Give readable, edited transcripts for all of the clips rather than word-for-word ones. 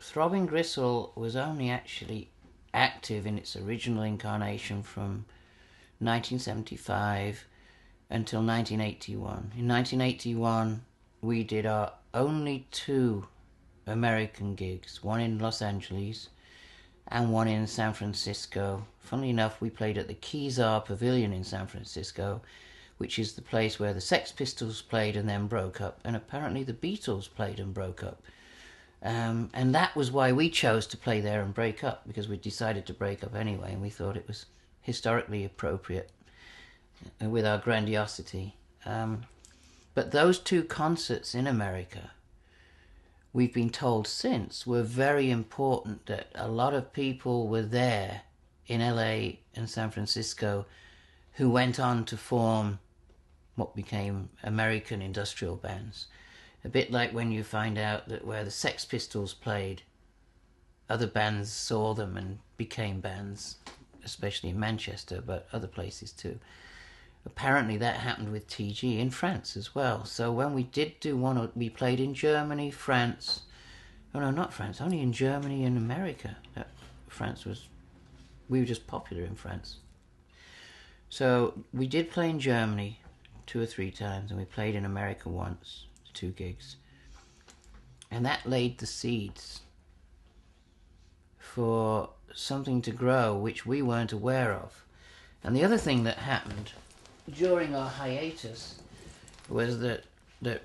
Throbbing Gristle was only actually active in its original incarnation from 1975 until 1981. In 1981, we did our only 2 American gigs, one in Los Angeles and one in San Francisco. Funnily enough, we played at the Kezar Pavilion in San Francisco, which is the place where the Sex Pistols played and then broke up, and apparently the Beatles played and broke up. And that was why we chose to play there and break up, because we decided to break up anyway, and we thought it was historically appropriate with our grandiosity. But those 2 concerts in America, we've been told since, were very important, that a lot of people were there in LA and San Francisco who went on to form what became American industrial bands. A bit like when you find out that where the Sex Pistols played, other bands saw them and became bands, especially in Manchester, but other places too. Apparently that happened with TG in France as well. So when we did do one, we played in Germany, France. Oh no, not France, only in Germany and America. We were just popular in France. So we did play in Germany 2 or 3 times, and we played in America once, 2 gigs. And that laid the seeds for something to grow which we weren't aware of. And the other thing that happened during our hiatus was that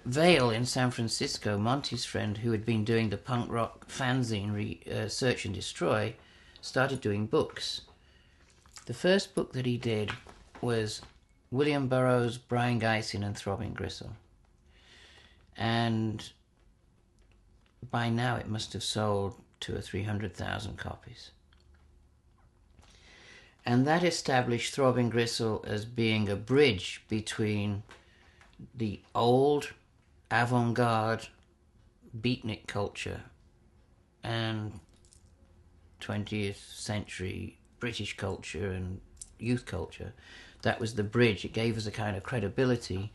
Vale in San Francisco, Monty's friend, who had been doing the punk rock fanzine Search and Destroy, started doing books. The first book that he did was William Burroughs, Brian Geisen and Throbbing Gristle. And by now it must have sold 200,000 or 300,000 copies. And that established Throbbing Gristle as being a bridge between the old avant-garde beatnik culture and 20th century British culture and youth culture. That was the bridge. It gave us a kind of credibility.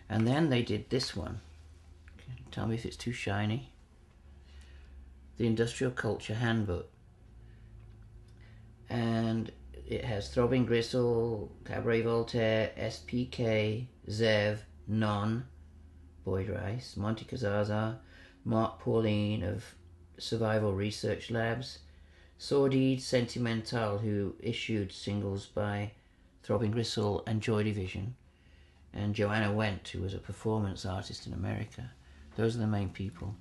And then they did this one. Tell me if it's too shiny. The Industrial Culture Handbook. And it has Throbbing Gristle, Cabaret Voltaire, SPK, Zev, Non, Boyd Rice, Monty Kazaza, Mark Pauline of Survival Research Labs, Sordide Sentimental, who issued singles by Throbbing Gristle and Joy Division, and Joanna Wendt, who was a performance artist in America. Those are the main people,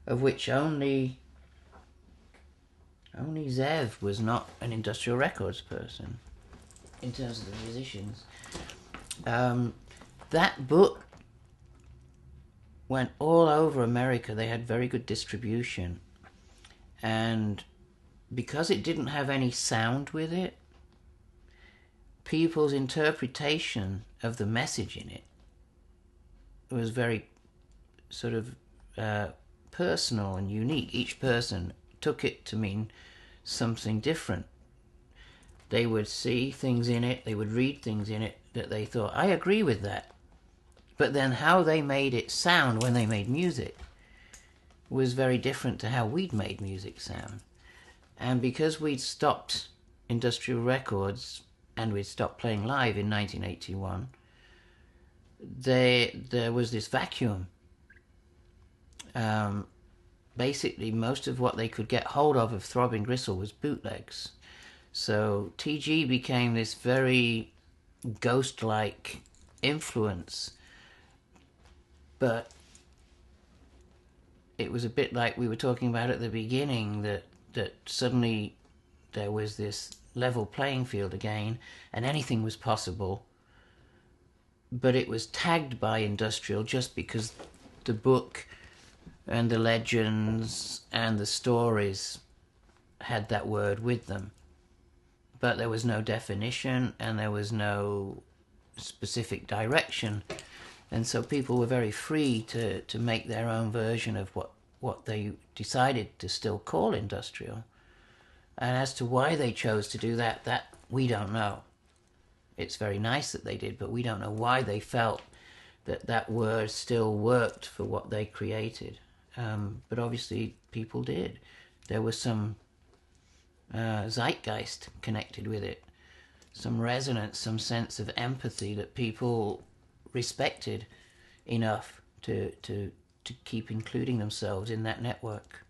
of which only Zev was not an Industrial Records person in terms of the musicians. That book went all over America. They had very good distribution, and because it didn't have any sound with it, people's interpretation of the message in it was very sort of personal and unique. Each person took it to mean something different. They would see things in it, they would read things in it that they thought, I agree with that. But then how they made it sound when they made music was very different to how we'd made music sound. And because we'd stopped Industrial Records and we'd stopped playing live in 1981, there was this vacuum. Basically, most of what they could get hold of Throbbing Gristle was bootlegs. So TG became this very ghost-like influence. But it was a bit like we were talking about at the beginning, that suddenly there was this level playing field again, and anything was possible. But it was tagged by industrial just because the book and the legends and the stories had that word with them. But there was no definition and there was no specific direction. And so people were very free to make their own version of what they decided to still call industrial. And as to why they chose to do that we don't know. It's very nice that they did, but we don't know why they felt that word still worked for what they created. But obviously people did. there was some zeitgeist connected with it, some resonance, some sense of empathy that people respected enough to keep including themselves in that network.